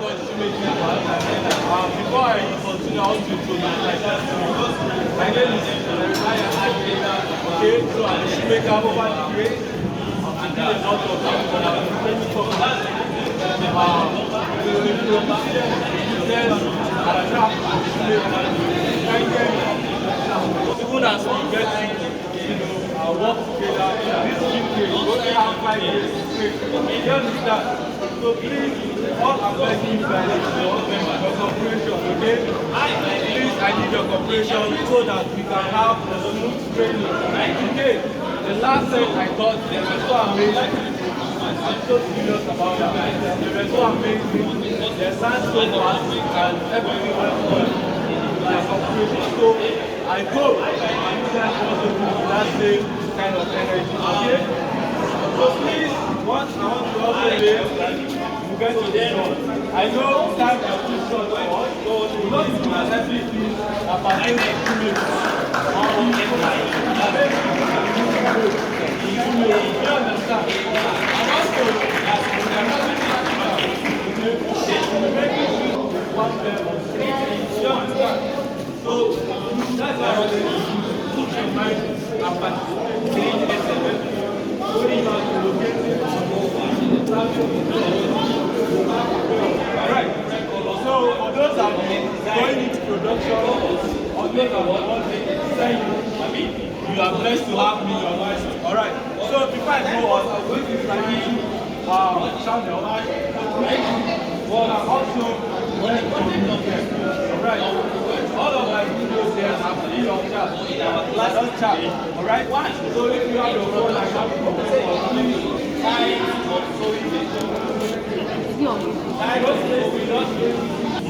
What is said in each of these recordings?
called Shoemaking class. Before I continue, I want to introduce myself because my name is okay, so I'm a shoemaker over the grade. I'm doing a lot of things, but I'm training for class. Even as we get to work together, this weekend, we only have 5 years straight. You understand? So please, all I'm begging you guys is your cooperation, okay? Please, I need your cooperation so that we can have a smooth training. Okay? The last time I thought they were so amazing. I'm so serious about that. They were so amazing. They sang so fast and everything went well. Their cooperation. So I hope you guys also do that same kind of energy. Okay? So please, what I want to also say, we get to the end. I know time is too short for us, so we don't do everything about 2 minutes. You understand? And also, so that's why I was put your mind and participate. Alright, so for those that are going into production, or those that want to say you are blessed to have me in your life. Alright, so before I go on, I'm going to channel, but I'm also alright, all of my videos there are free of charge. Don't charge. Alright? So if you have your phone, I have your phone.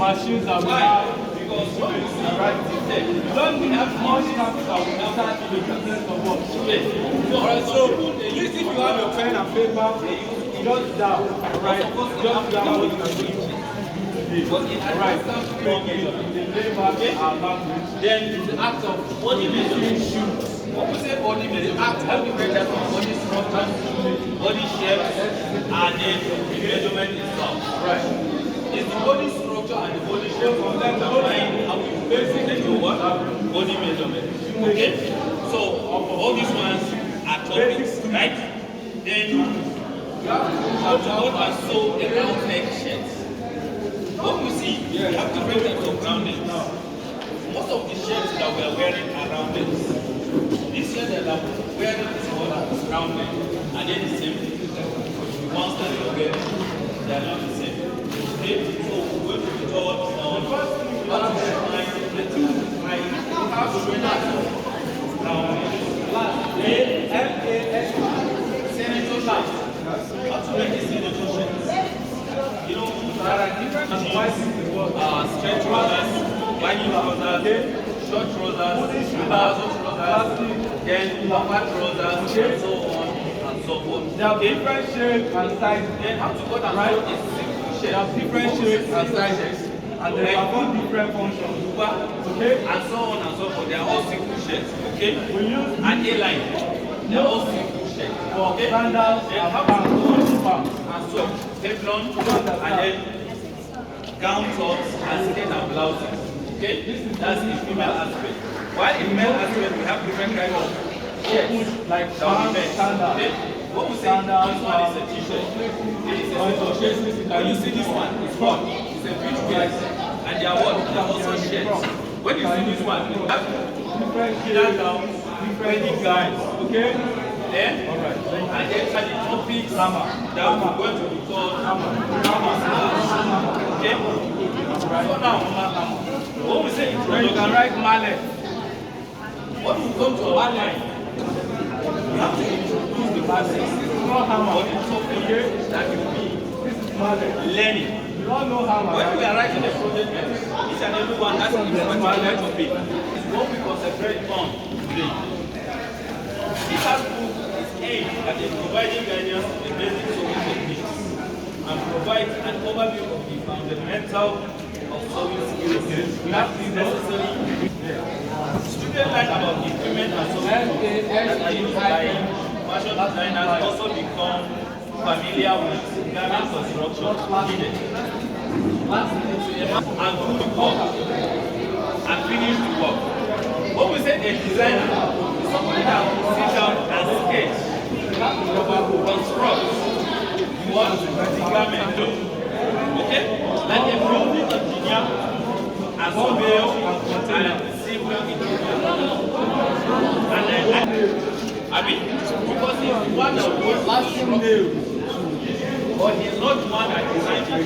Machines that we have, alright? You don't need as much capital to start the business of what? Alright, so if you have your pen and paper, jot down, alright? Jot down what you can do. Alright, then the act of body measurement shoes. When we say body measurement, the act of measure from body structure, body shape, and then the measurement itself. Right. It's the body structure and the body shape from that combined how we basically do what? Body measurement. Okay? So all these ones are topics, right? Then what are so the round neck shirts? What we see, we have different types of roundings. Most of the shirts that we are wearing are rounded. This shirt that I'm wearing is what rounded, and then the same thing. The ones that you are wearing, they are not the same. Okay, so we're going to be taught on how to define the two. How to senator last. How to make a senator shirt. You know, there are different straight trousers, baggy trousers, short trousers, palazzo trousers, then bumper trousers, and so on and so forth. There are different shapes and sizes. Then how to cut and sew is simple shape. There are different shapes and sizes, and they perform different functions. Okay, and so on and so forth. They are all simple shapes. Okay, we use an A-line. They are all simple shapes. Okay, sandals and how to and so teflon, and then gown tops and skirt and blouses. Okay, that's the female aspect. While in male aspect, we have different kinds of shirts, like sandals. Okay, what we say this one is a t-shirt. When you see this one, it's hot. It's a beach dress, and they are what? They are also shirts. When you see this one, you have different gowns, different guys. Okay. Then, and then the topics that we're going to be called okay? So now, when we say introduction, you can write mallet. When we come to mallet, we have to introduce the basics. This is not hammer. The topic that will be learning. You don't know hammer. When we are writing a project, each and every one has a particular topic. It's what we concentrate on today. This has aimed at providing guidance on the basic sewing techniques and provide an overview of the fundamental of sewing skills. We have to necessarily students learn about the equipment and sewing that are used by fashion designers also become familiar with garment construction needed. and do the work and finish the work. When we say a designer, is somebody that will sit down and sketch, construct what the garment do. Okay? Like a building engineer, a surveyor, and a civil engineer. I mean, because he's the one that was last name. But he's not the one that designed it.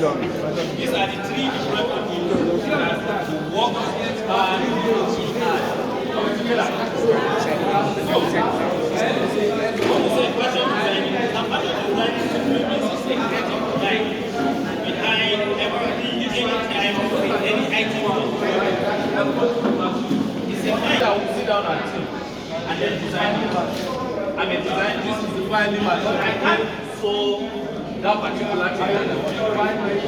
These are the three different people that work hard. Together. When we say fashion designing, and fashion designing simply means it's a creative mind behind everything, anytime, any item. It's a mind that will sit down and think and then design it. I'm a designer, this is the final machine. I can't sew that particular thing.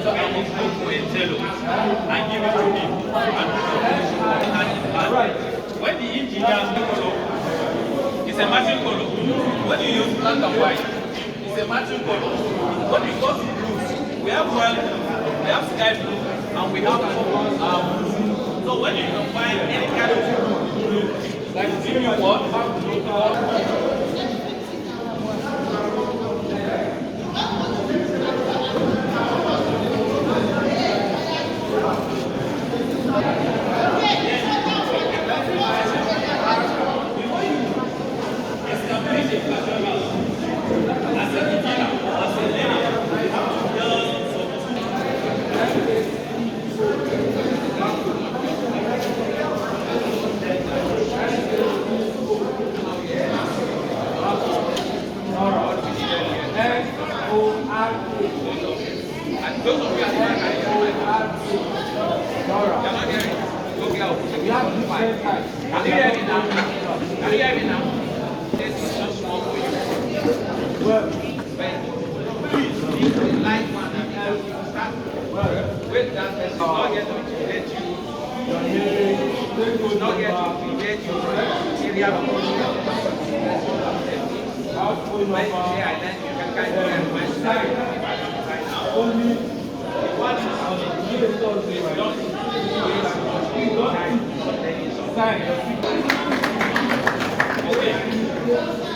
So I must go to a tailor and give it to him and when the engineer looks up, it's a matching color. When you use black and white, it's a matching color. When it comes to blues, we have white, we have sky blue, and we have blue. So when you combine any kind of blue, like the you want,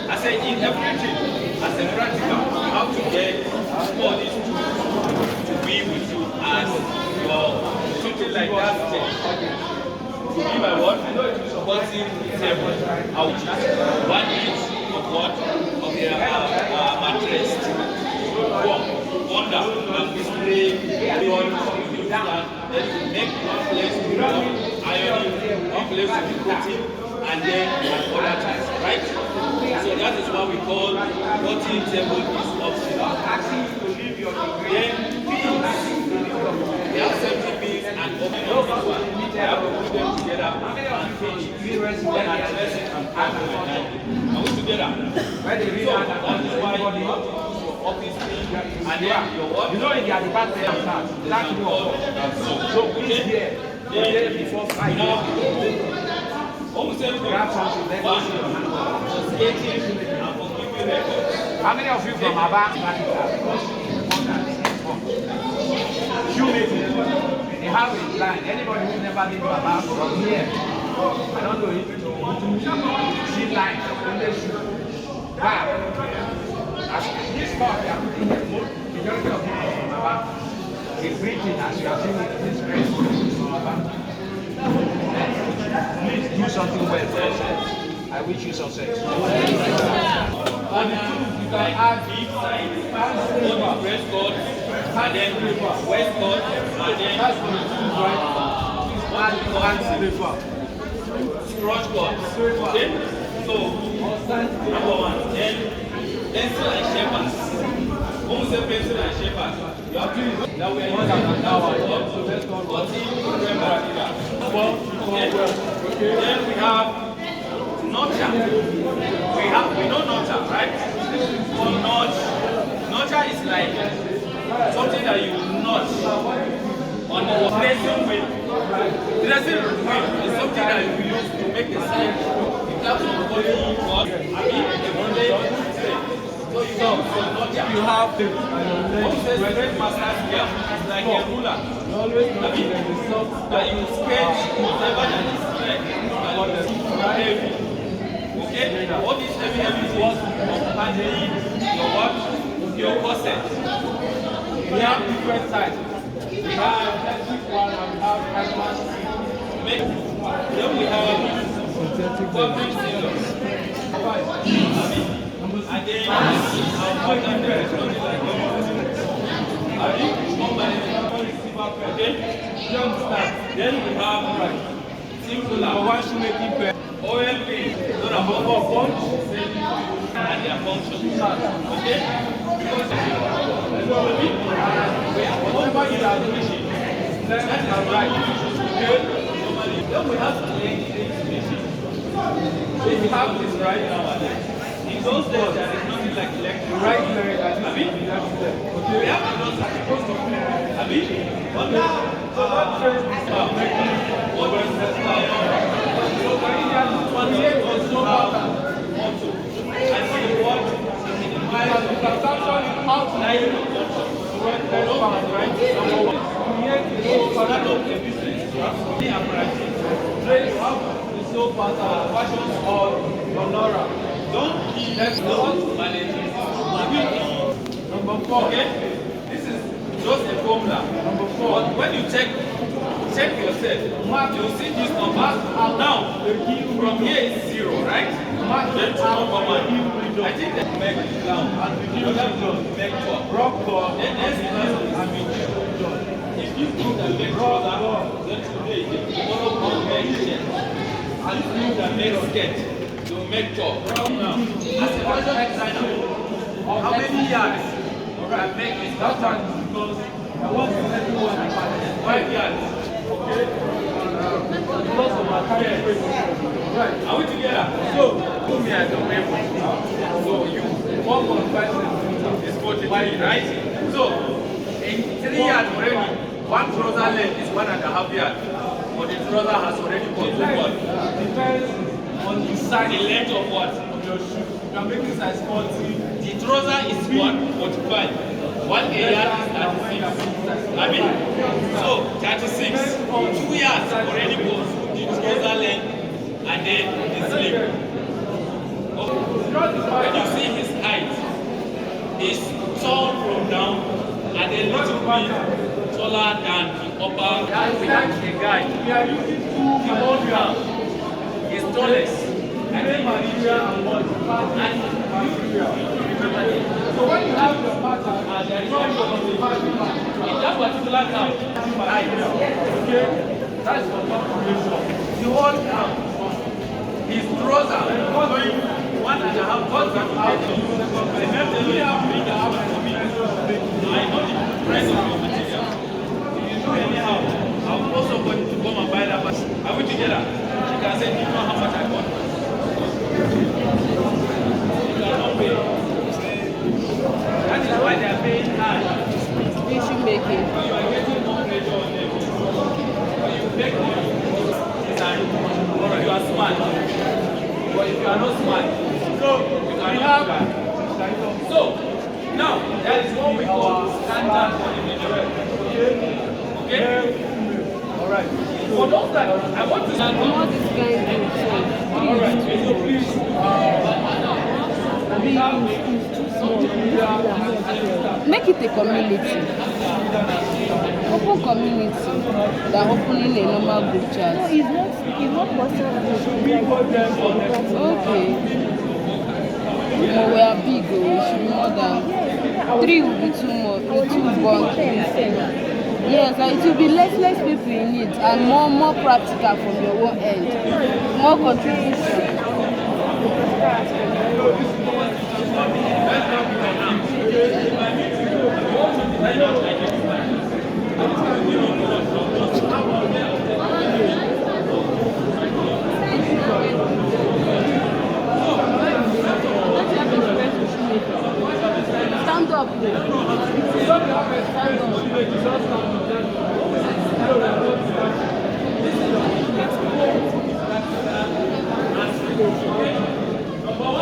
I say in everything, as a practical, you have to get all these tools to be with you as your something like that. To be my what? Supporting table. I will choose 1 inch of what? Of the mattress. Wonder and display down. Then make one place to be ironing, one place to be cutting, and then other things, right? So that is what we call cutting table is optional. Then beams. They have safety beams and open up this one. They have to put them together and finish. Then address it and pack them and are we together? So that is why you have to use your office thing and then your what? You know in their department of that. So which here? Then before 5 years. Almost every grab something, then go to your hand. Skating and for giving records. How many of you from Aba? Shoemaking. They have a line. Anybody who's never been to Aba from here, I don't know if you know, see lines when they shoot. Wow. As this part, the majority of people from Aba is breathing as you are seeing this great from Aba. Please do something well for yourself. I wish you success. On the tools, you can add deep side, breast cord, and then waist cord, and then scratch cord. Okay? So, number one, then pencil and shapers. When we say pencil and shapers, you have to use that we are using now our work. So let's go 14 material. Then we have notcher. We know notcher, right? So notcher is like something that you notch on the dressing wheel. Dressing wheel is something that you use to make a sign. In terms of body, what I mean, the body. So If you have the straight master scale, it's like a ruler. That you sketch whatever that is straight. Heavy. Okay? What is heavy is what? Your watch, your corset. We have different types. We have electric one and we have canvas. Then we have covering scissors. And then then we have simple one shoemaking pen, oil paint, so the bumper punch and their function. Okay? Whatever you are doing, left and right. Okay? Then we have to make it. If you have this right now, in those days there is nothing like electric. Right there, I mean, we have to know supposed to be. I mean, but now, so that train is making what is necessary. So for instance, 28 was no matter. And see what the consumption is outlying right? So that of the business. The apparatus. Trace the soap pattern, fashion or Honora. Don't keep that those managers. Number 4. Okay? This is just a formula. Number 4. But when you check yourself, you'll see this number. Now, from here is 0, right? Then to number 1. I think that make it down. And make 12. Then next is if you do the make brother, then today, tomorrow will make shit. And if you do the make sketch, to make job. Now, as a fashion designer, how many yards I make this pattern? Because I want everyone to pattern 5 yards. Okay? Because of my time. Right. Are we together? So, put me as a way. So, you 1.5 centimeters is 43, right? So, in 3 yards already, one trouser length is 1.5 yards. But the trouser has already got 2 yards. Depends on the size, the length of what? Of your shoe. You are making size 40. The trouser is what? 45. 1 yard is 36. I mean, so 36. 2 yards already goes the trouser length and then the sleeve. When you see his height, is tall from down and a little bit taller than the upper. We have a guy. We are using 2 kilograms. Is tallest and then material and what? So when you have your pattern and there is no pattern in that particular count, okay, that's your calculation. The whole count is trouser going 1.5 I know the price of your material. If you do anyhow, I'll call somebody to come and buy that. Are we together? You can say, you know how much I got. You cannot pay. That is why they are paying high. Shoemaking. You are getting more pressure on them. When you make money, you are smart. But if you are not smart, you cannot do that. So, now, that is what we call standard for the majority. Okay? Alright. For those that I want to stand What this guy do? Alright, so please Make it a community. Open community than opening a normal group chat. No, it's not possible. Okay. No, we are big, we should be more than 3 will be too much, too big. Yes, and it will be less people in it and more practical from your own end. More contribution. Stand up. Number 1.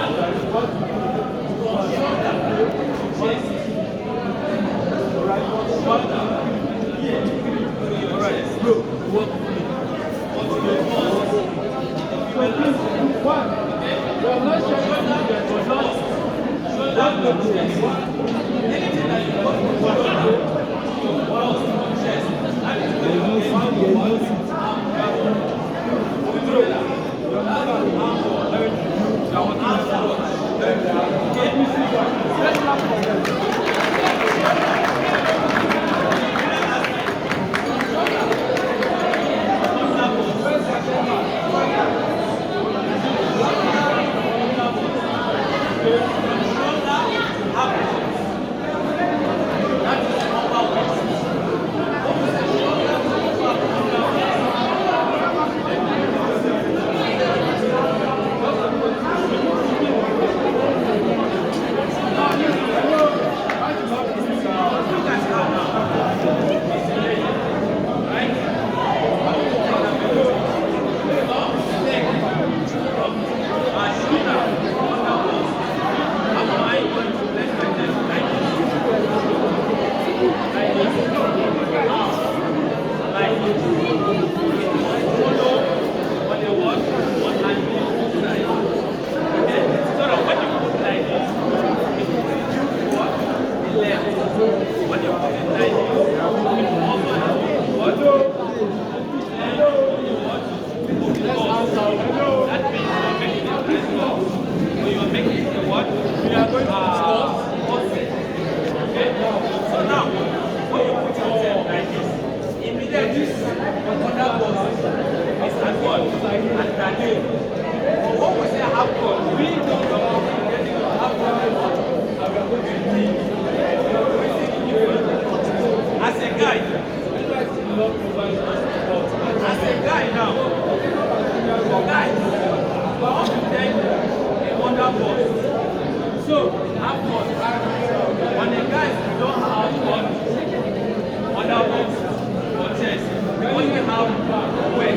Underboss is at what? At Platea. But when we say half court, we don't know getting to half court. As a guy now, for guys, we want to take a underboss. So, half court. When the guys don't have court, underboss for chess, we only have weight.